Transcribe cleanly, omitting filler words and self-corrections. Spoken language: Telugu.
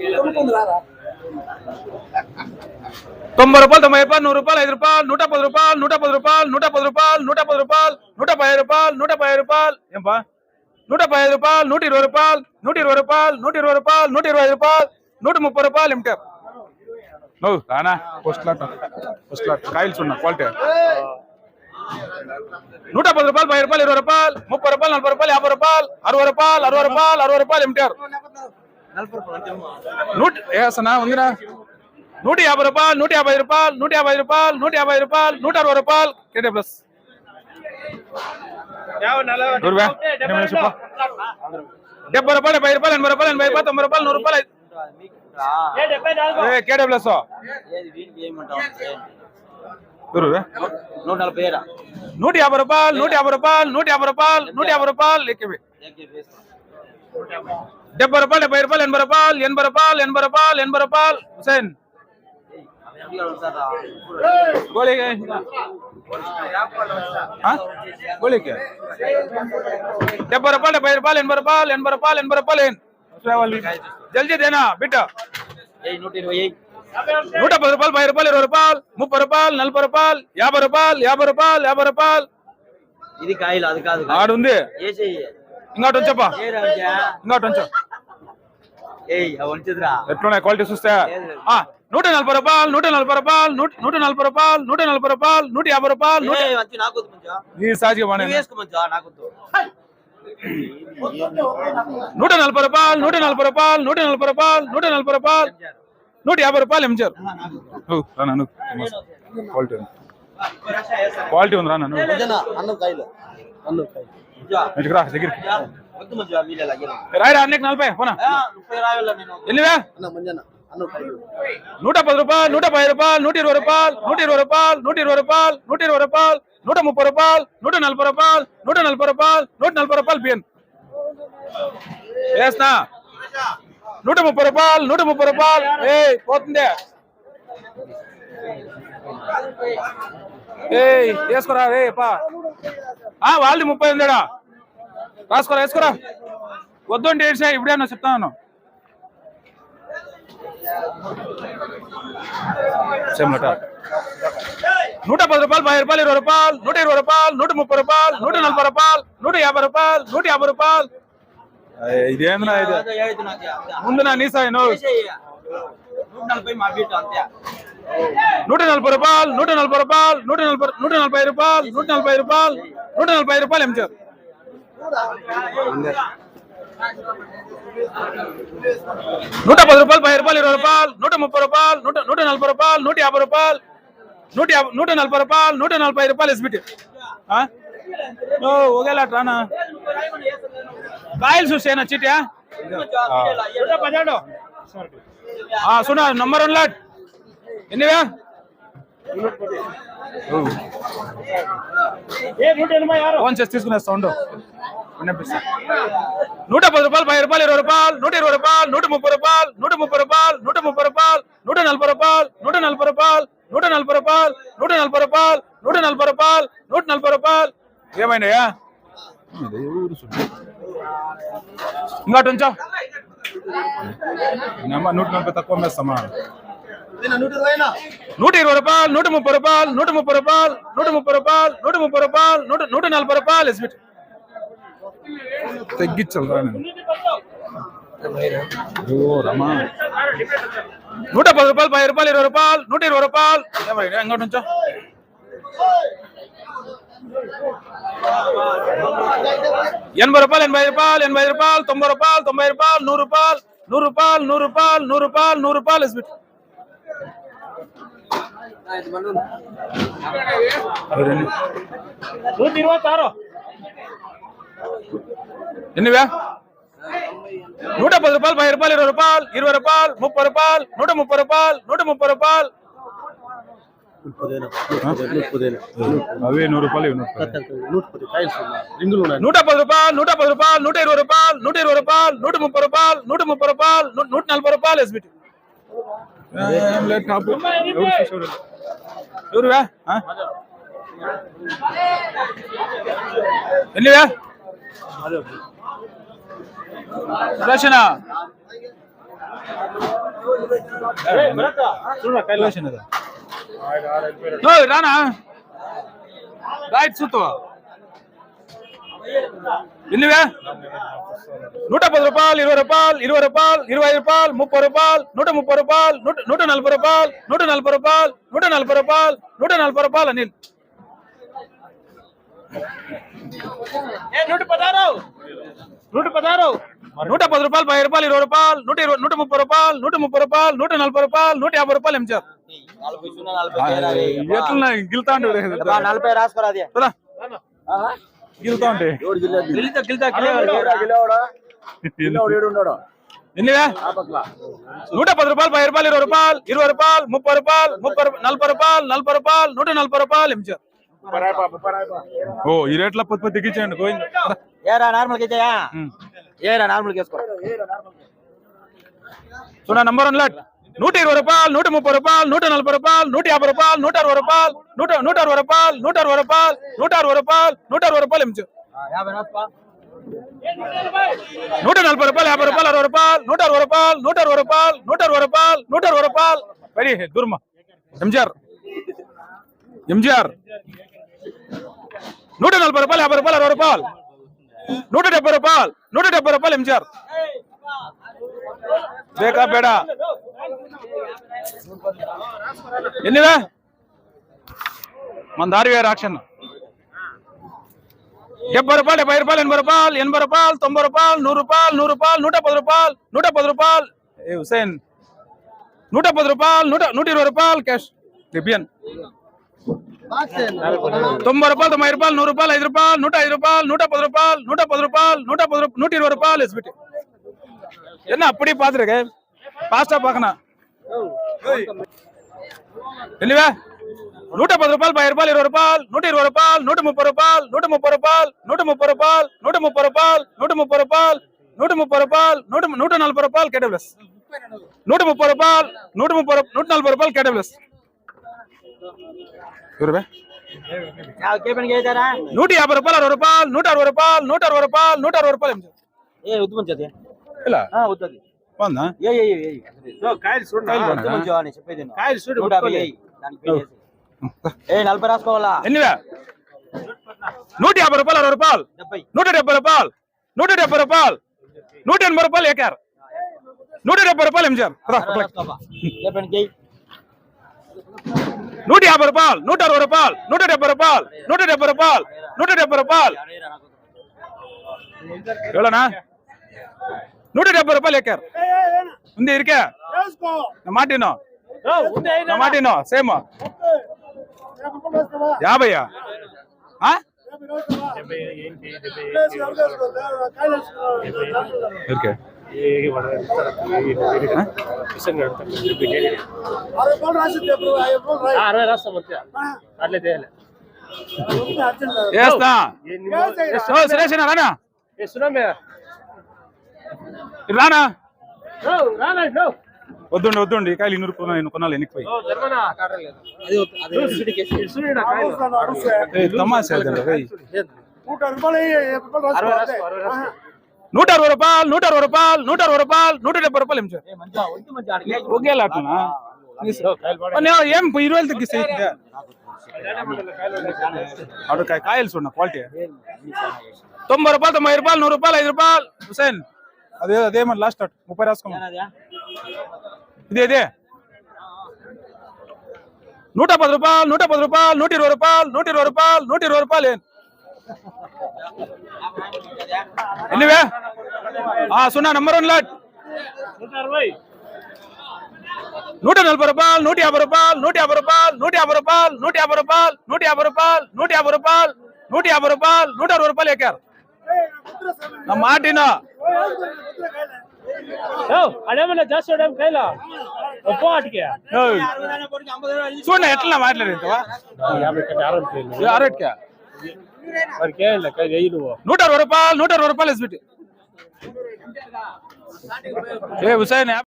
90 రూపాయలు 90 రూపాయలు 100 రూపాయలు 5 రూపాయలు 110 రూపాయలు 110 రూపాయలు 110 రూపాయలు 110 రూపాయలు 115 రూపాయలు 115 రూపాయలు ఏంపా 115 రూపాయలు 120 రూపాయలు 120 రూపాయలు 120 రూపాయలు 125 రూపాయలు 130 రూపాయలు ఎంటారు నువ్వు రానా ఫస్ట్ లాట్ కాయలు చూడ క్వాలిటీ 110 రూపాయలు 10 రూపాయలు 20 రూపాయలు 30 రూపాయలు 40 రూపాయలు 50 రూపాయలు 60 రూపాయలు 60 రూపాయలు 60 రూపాయలు ఎంటారు ఏసనా ఉందిరా 150 రూపాయలు 150 రూపాయలు 150 రూపాయలు 150 రూపాయలు 160 రూపాయలు కేటే ప్లస్ 70 రూపాయలు 50 రూపాయలు 80 రూపాయలు 80 రూపాయలు 90 రూపాయలు 100 రూపాయలు కేటే ప్లస్ 150 రూపాయలు 150 రూపాయలు 150 రూపాయలు 150 రూపాయలు ఎక్కివి 70 రూపాయలు 70 రూపాయలు 80 రూపాయలు 80 రూపాయలు 80 రూపాయలు 80 రూపాయలు హుసేన్ गोली गोली क्या 70 రూపాయలు 70 రూపాయలు 80 రూపాయలు 80 రూపాయలు 80 రూపాయలు జల్దీ దేనా బిడ్డ 110 రూపాయలు 10 రూపాయలు 20 రూపాయలు 30 రూపాయలు 40 రూపాయలు 50 రూపాయలు 50 రూపాయలు 50 రూపాయలు ఇది కాయలు అది కాదు ఆడుంది ఇంకోటి ఉంచప్పా ఇంకోటి ఉంచు ఎట్లున్నాయి క్వాలిటీ చూస్తే 140 రూపాయలు 140 రూపాయలు 140 రూపాయలు 140 రూపాయలు 150 రూపాయలు ఈ సాజిగా 140 రూపాయలు 140 రూపాయలు 140 రూపాయలు 140 రూపాయలు 150 రూపాయలు ఎంచారు క్వాలిటీ ఉంది రాను రాయరా అన్నకి 40 పోనా ఎన్నివే 110 రూపాయలు 110 రూపాయలు 120 రూపాయలు 120 రూపాయలు 120 రూపాయలు 120 రూపాయలు 130 రూపాయలు 140 రూపాయలు 140 రూపాయలు 140 రూపాయలు బియ్యం వేస్తా 130 రూపాయలు 130 రూపాయలు పోతుంది వేసుకోరా రే పా వాళ్ళది 30 ఉందాడా రాసుకోరా వేసుకోరా వద్దు అంటే ఏడ్సా ఇప్పుడేమన్నా చెప్తాను 110 రూపాయలు 10 రూపాయలు 20 రూపాయలు 120 రూపాయలు 130 రూపాయలు 140 రూపాయలు 150 రూపాయలు 150 రూపాయలు ఇదేంద్రా ఇది ముందు నా నీసాయి 140 రూపాయలు 140 రూపాయలు 140 రూపాయలు 140 రూపాయలు 140 రూపాయలు ఎంచారు 110 రూపాయలు 10 రూపాయలు 20 రూపాయలు 130 రూపాయలు 140 రూపాయలు 150 రూపాయలు 140 రూపాయలు 140 రూపాయలు ఎస్బిటి ఒకేలా రానా కాయలు చూసేనా చీటియా సునా నంబర్ 1 లాట్ ఎన్నివే ఫోన్ చేసి తీసుకునేస్తా ఉండు 110 రూపాయలు 10 రూపాయలు 20 రూపాయలు 120 రూపాయలు 130 రూపాయలు 130 రూపాయలు 130 రూపాయలు 140 రూపాయలు 140 రూపాయలు 140 రూపాయలు 140 రూపాయలు 140 రూపాయలు 140 రూపాయలు ఏమైనాయా ఇంకోటి ఉంచా 140 తక్కువ వేస్తామా 120 రూపాయలు 130 రూపాయలు 130 రూపాయలు 130 రూపాయలు 130 రూపాయలు 140 రూపాయలు ఎస్బిట్ తగ్గించాలి 110 రూపాయలు 10 రూపాయలు 20 రూపాయలు 120 రూపాయలు ఇంకోటి ఉంచా 80 రూపాయలు 80 రూపాయలు 80 రూపాయలు 90 రూపాయలు 90 రూపాయలు 100 రూపాయలు 100 రూపాయలు 100 రూపాయలు 100 రూపాయలు 100 రూపాయలు ఎస్బిట్ ఎన్నివే 110 రూపాయలు 10 రూపాయలు 20 రూపాయలు 20 రూపాయలు 30 రూపాయలు 130 రూపాయలు 130 రూపాయలు అవే 100 రూపాయలు 110 రూపాయలు 110 రూపాయలు 120 రూపాయలు 120 రూపాయలు 130 రూపాయలు 130 రూపాయలు 140 రూపాయలు ఎస్బిటి ఎవరువే ఎన్నివే రచన రానా రైట్ చూతో ఎన్నివే 110 రూపాయలు 20 రూపాయలు 20 రూపాయలు 25 రూపాయలు 30 రూపాయలు 130 రూపాయలు 140 రూపాయలు 140 రూపాయలు 140 రూపాయలు 140 రూపాయలు అనిల్ 110 రూపాయలు 10 రూపాయలు 20 రూపాయలు 130 రూపాయలు 130 రూపాయలు 140 రూపాయలు 150 రూపాయలు ఎంచారు ఎట్లా గిల్తా ఉంటే 40 రాసుకోరా అది గిల్తా ఉంటే ఎన్నివే 110 రూపాయలు 10 రూపాయలు 20 రూపాయలు 20 రూపాయలు 30 రూపాయలు 40 రూపాయలు 40 రూపాయలు 140 రూపాయలు ఎంచారు ఓ ఈ రేట్ల పొద్దు దిగించండి గోవింద్ ఏరా నార్మల్ కిచ్చయా ఏరా నార్మల్ కేసుకో చూడ నంబర్ 1 లాట్ 120 రూపాయలు 130 రూపాయలు 140 రూపాయలు 150 రూపాయలు 160 రూపాయలు 160 రూపాయలు 160 రూపాయలు 160 రూపాయలు 160 రూపాయలు ఎంచారు 50 రాసుకో 140 రూపాయలు 50 రూపాయలు 60 రూపాయలు 160 రూపాయలు 160 రూపాయలు 160 రూపాయలు 160 రూపాయలు పడి దుర్మ ఎంజార్ 140 రూపాయలు 50 రూపాయలు 60 రూపాయలు 170 రూపాయలు 170 రూపాయలు ఎంజార్ బేకా బేడా ఎన్నివే మన దారి వేరు యాక్షన్ 70 రూపాయలు 70 రూపాయలు 80 రూపాయలు 80 రూపాయలు 90 రూపాయలు 100 రూపాయలు 100 రూపాయలు 110 రూపాయలు 110 రూపాయలు ఏ హుసేన్ 110 రూపాయలు 120 రూపాయలు క్యాష్ రిపియన్ 90 రూపాయలు 90 రూపాయలు 100 రూపాయలు 5 రూపాయలు 105 రూపాయలు 110 రూపాయలు 110 రూపాయలు 120 రూపాయలు ఎస్బిటి என்ன அப்படி பாத்துருக்க பாஸ்டா பாக்கணும் எல்லிவா 110 ரூபாயல் 10 ரூபாயல் 20 ரூபாயல் 120 ரூபாயல் 130 ரூபாயல் 130 ரூபாயல் 130 ரூபாயல் 130 ரூபாயல் 130 ரூபாயல் 130 ரூபாயல் 140 ரூபாயல் கேடபிள்ஸ் 130 ரூபாயல் 140 ரூபாயல் கேடபிள்ஸ் இவரே கேப்பன் கேட்டாரா 150 ரூபாயல் 60 ரூபாயல் 160 ரூபாயல் 160 ரூபாயல் 160 ரூபாயல் ఏ ఉత్తు మంచిది இல்ல ఉత్తది వందా ఏ కాయలు చూడు ఉత్తు మంచిది అని చెప్పేది కాయలు చూడు 150 దానికి పే చేసి ఏ 40 రాసుకోవాలా ఎన్నివే 150 రూపాయలు 60 రూపాయలు 170 రూపాయలు 170 రూపాయలు 180 రూపాయలు ఏకార్ 170 రూపాయలు ఎంజార్ కేపన్ కే 150 రూపాయలు 160 రూపాయలు 170 రూపాయలు 170 రూపాయలు 170 రూపాయలు எவ்வளோண்ணா 170 ரூபாயல் ஏக்கர் ఉంది இருக்கே மாட்டினோம் மாட்டினோம் சேமா 50 இருக்கே సురేష్ రానా రానా వద్దుండి కాయలు 200 రూపాయలు నేను కొనాలి ఎన్నికపోయి తమాషా 160 రూపాయలు 160 రూపాయలు 160 రూపాయలు 170 రూపాయలు ఒకేలా అట్లా ఏం 20 తగ్గిస్తే కాయలు చూడ క్వాలిటీ 90 రూపాయలు 90 రూపాయలు 100 రూపాయలు 5 రూపాయలు హుసేన్ అదేమన్నా లాస్ట్ 30 రాసుకోమా ఇదే 110 రూపాయలు 110 రూపాయలు 120 రూపాయలు 120 రూపాయలు 120 రూపాయలు ఎన్నివే సున్నా నంబర్ 1 లాట్ 140 రూపాయలు 150 రూపాయలు 150 రూపాయలు 150 రూపాయలు 150 రూపాయలు 150 రూపాయలు 150 రూపాయలు 150 రూపాయలు 160 రూపాయలు ఎక్కారు నా మాటినా అదేమన్నా చేస్తాడు కైలా చూడండి ఎట్లా మాట్లాడేది 160 రూపాయలు 160 రూపాయలు ఎస్బిటి ఏ హుసేన్